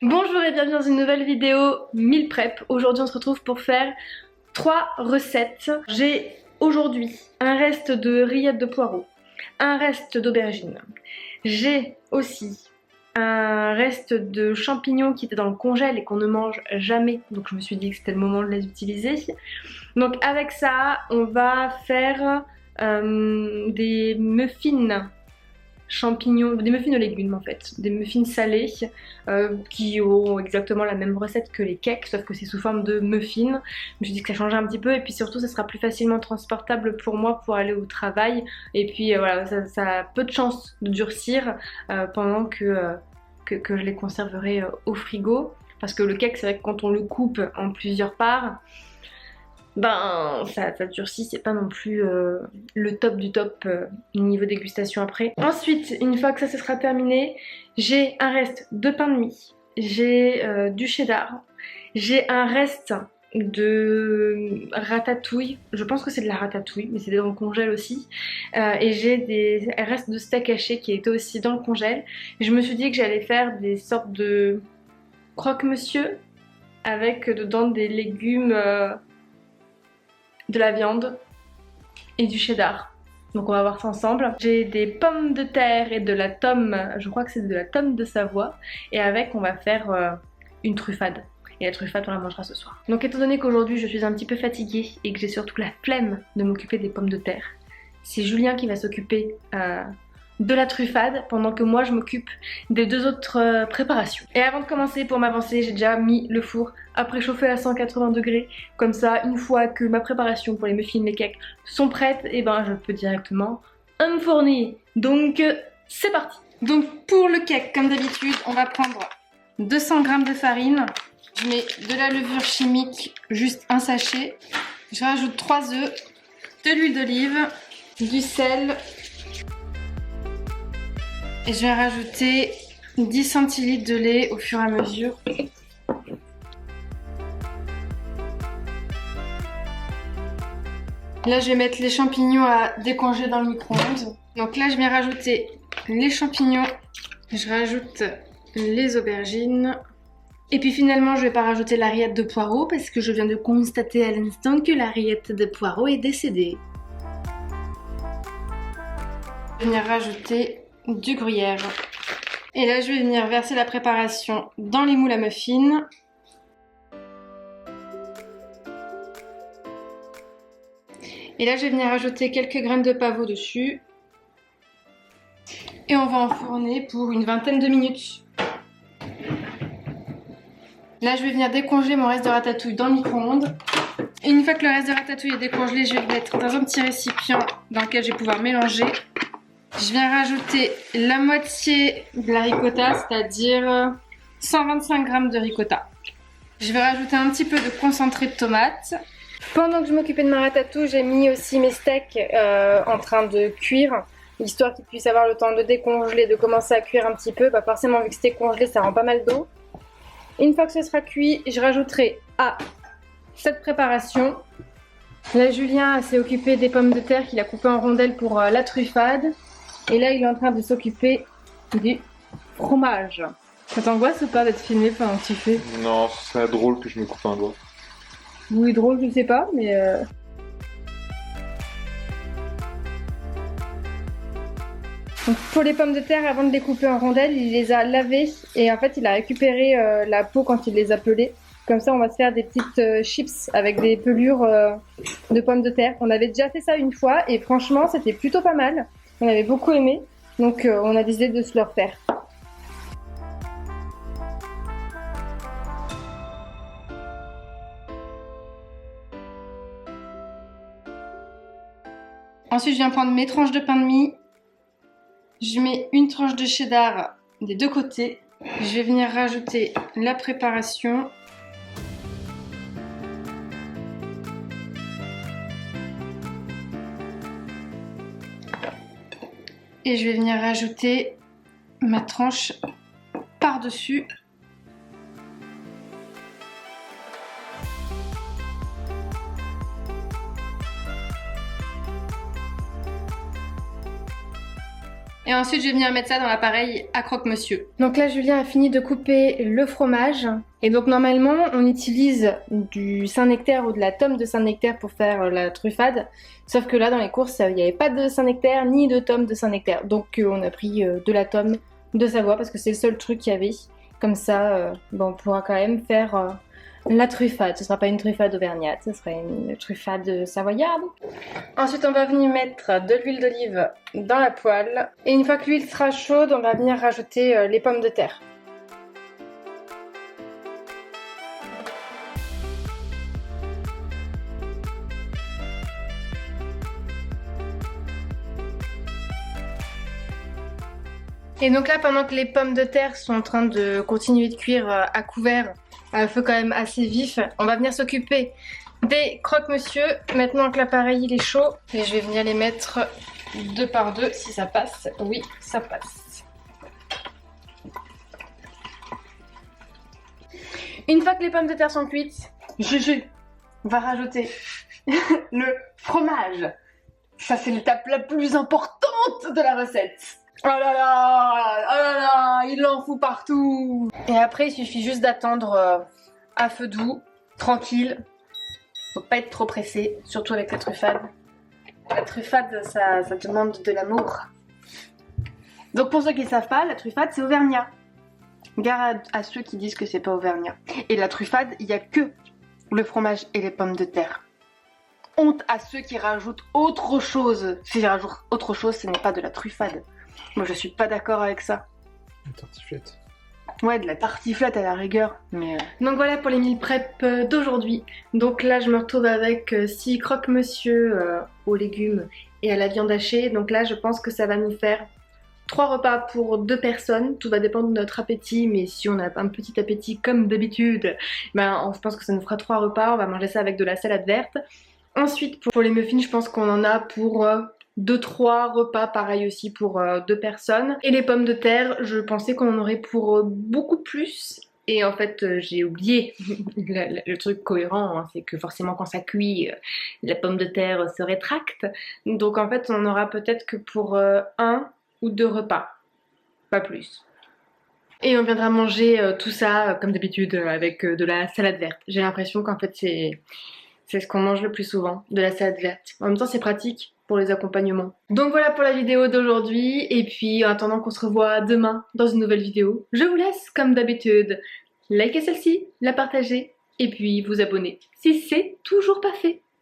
Bonjour et bienvenue dans une nouvelle vidéo meal prep. Aujourd'hui on se retrouve pour faire 3 recettes. J'ai aujourd'hui un reste de rillettes de poireaux, un reste d'aubergine. J'ai aussi un reste de champignons qui étaient dans le congèle et qu'on ne mange jamais. Donc je me suis dit que c'était le moment de les utiliser. Donc avec ça on va faire des muffins champignons, des muffins de légumes en fait, des muffins salés qui ont exactement la même recette que les cakes, sauf que c'est sous forme de muffins. Je me suis dit que ça changeait un petit peu et puis surtout ça sera plus facilement transportable pour moi pour aller au travail et puis voilà, ça a peu de chances de durcir pendant que je les conserverai au frigo, parce que le cake c'est vrai que quand on le coupe en plusieurs parts, ben ça durcit, c'est pas non plus le top du top niveau dégustation après. Ensuite, une fois que ça se sera terminé, j'ai un reste de pain de mie, j'ai du cheddar, j'ai un reste de ratatouille, je pense que c'est de la ratatouille mais c'est dans le congèle aussi, et j'ai des restes de steak haché qui étaient aussi dans le congèle. Je me suis dit que j'allais faire des sortes de croque-monsieur avec dedans des légumes, de la viande et du cheddar. Donc on va voir ça ensemble. J'ai des pommes de terre et de la tome, je crois que c'est de la tome de Savoie. Et avec on va faire une truffade. Et la truffade on la mangera ce soir. Donc étant donné qu'aujourd'hui je suis un petit peu fatiguée et que j'ai surtout la flemme de m'occuper des pommes de terre, c'est Julien qui va s'occuper de la truffade pendant que moi je m'occupe des deux autres préparations. Et avant de commencer, pour m'avancer, j'ai déjà mis le four à préchauffer à 180 degrés. Comme ça, une fois que ma préparation pour les muffins, les cakes sont prêtes, et ben je peux directement enfourner. Donc c'est parti. Donc pour le cake, comme d'habitude, on va prendre 200 g de farine. Je mets de la levure chimique, juste un sachet. Je rajoute 3 œufs, de l'huile d'olive, du sel. Et je vais rajouter 10 centilitres de lait au fur et à mesure. Là, je vais mettre les champignons à décongeler dans le micro-ondes. Donc là, je vais rajouter les champignons. Je rajoute les aubergines. Et puis finalement, je vais pas rajouter la rillette de poireaux parce que je viens de constater à l'instant que la rillette de poireaux est décédée. Je vais venir rajouter du gruyère. Et là, je vais venir verser la préparation dans les moules à muffins. Et là, je vais venir rajouter quelques graines de pavot dessus. Et on va enfourner pour une vingtaine de minutes. Là, je vais venir décongeler mon reste de ratatouille dans le micro-ondes. Et une fois que le reste de ratatouille est décongelé, je vais le mettre dans un petit récipient dans lequel je vais pouvoir mélanger. Je viens rajouter la moitié de la ricotta, c'est-à-dire 125 g de ricotta. Je vais rajouter un petit peu de concentré de tomate. Pendant que je m'occupais de ma ratatouille, j'ai mis aussi mes steaks en train de cuire, histoire qu'ils puissent avoir le temps de décongeler, de commencer à cuire un petit peu. Bah forcément, vu que c'était congelé, ça rend pas mal d'eau. Une fois que ce sera cuit, je rajouterai à cette préparation. Là, Julien s'est occupé des pommes de terre qu'il a coupées en rondelles pour la truffade. Et là, il est en train de s'occuper du fromage. Ça t'angoisse ou pas d'être filmé pendant que tu fais? Non, ce serait drôle que je me coupe un doigt. Oui, drôle, je sais pas, mais... Donc, pour les pommes de terre, avant de les couper en rondelles, il les a lavées. Et en fait, il a récupéré la peau quand il les a pelées. Comme ça, on va se faire des petites chips avec des pelures de pommes de terre. On avait déjà fait ça une fois et franchement, c'était plutôt pas mal. On avait beaucoup aimé, donc on a décidé de se le refaire. Ensuite, je viens prendre mes tranches de pain de mie. Je mets une tranche de cheddar des deux côtés. Je vais venir rajouter la préparation. Et je vais venir rajouter ma tranche par-dessus. Et ensuite je vais venir mettre ça dans l'appareil à croque-monsieur. Donc là Julien a fini de couper le fromage. Et donc normalement on utilise du Saint-Nectaire ou de la tome de Saint-Nectaire pour faire la truffade. Sauf que là dans les courses il n'y avait pas de Saint-Nectaire ni de tome de Saint-Nectaire. Donc on a pris de la tome de Savoie parce que c'est le seul truc qu'il y avait. Comme ça on pourra quand même faire la truffade. Ce sera pas une truffade auvergnate, ce sera une truffade savoyarde. Ensuite on va venir mettre de l'huile d'olive dans la poêle. Et une fois que l'huile sera chaude, on va venir rajouter les pommes de terre. Et donc là, pendant que les pommes de terre sont en train de continuer de cuire à couvert, à un feu quand même assez vif, on va venir s'occuper des croque-monsieur. Maintenant que l'appareil il est chaud, et je vais venir les mettre deux par deux si ça passe. Oui, ça passe. Une fois que les pommes de terre sont cuites, Juju va rajouter le fromage. Ça c'est l'étape la plus importante de la recette. Oh là là, il en fout partout. Et après, il suffit juste d'attendre à feu doux, tranquille. Faut pas être trop pressé, surtout avec la truffade. La truffade, ça demande de l'amour. Donc pour ceux qui ne savent pas, la truffade, c'est auvergnat. Gare à ceux qui disent que c'est pas auvergnat. Et la truffade, il n'y a que le fromage et les pommes de terre. Honte à ceux qui rajoutent autre chose. S'ils rajoutent autre chose, ce n'est pas de la truffade. Moi je suis pas d'accord avec ça. Une tartiflette. Ouais, de la tartiflette à la rigueur. Mais donc voilà pour les meal prep d'aujourd'hui. Donc là je me retrouve avec 6 croque-monsieur aux légumes et à la viande hachée. Donc là je pense que ça va nous faire 3 repas pour 2 personnes. Tout va dépendre de notre appétit, mais si on a un petit appétit comme d'habitude, ben, je pense que ça nous fera 3 repas. On va manger ça avec de la salade verte. Ensuite pour les muffins, je pense qu'on en a pour 2-3 repas, pareil aussi pour 2 personnes. Et les pommes de terre, je pensais qu'on en aurait pour beaucoup plus. Et en fait, j'ai oublié le truc cohérent, hein, c'est que forcément quand ça cuit, la pomme de terre se rétracte. Donc en fait, on en aura peut-être que pour 1 ou 2 repas, pas plus. Et on viendra manger tout ça, comme d'habitude, avec de la salade verte. J'ai l'impression qu'en fait, c'est ce qu'on mange le plus souvent, de la salade verte. En même temps, c'est pratique pour les accompagnements. Donc voilà pour la vidéo d'aujourd'hui. Et puis, en attendant qu'on se revoit demain dans une nouvelle vidéo, je vous laisse, comme d'habitude, liker celle-ci, la partager, et puis vous abonner si c'est toujours pas fait.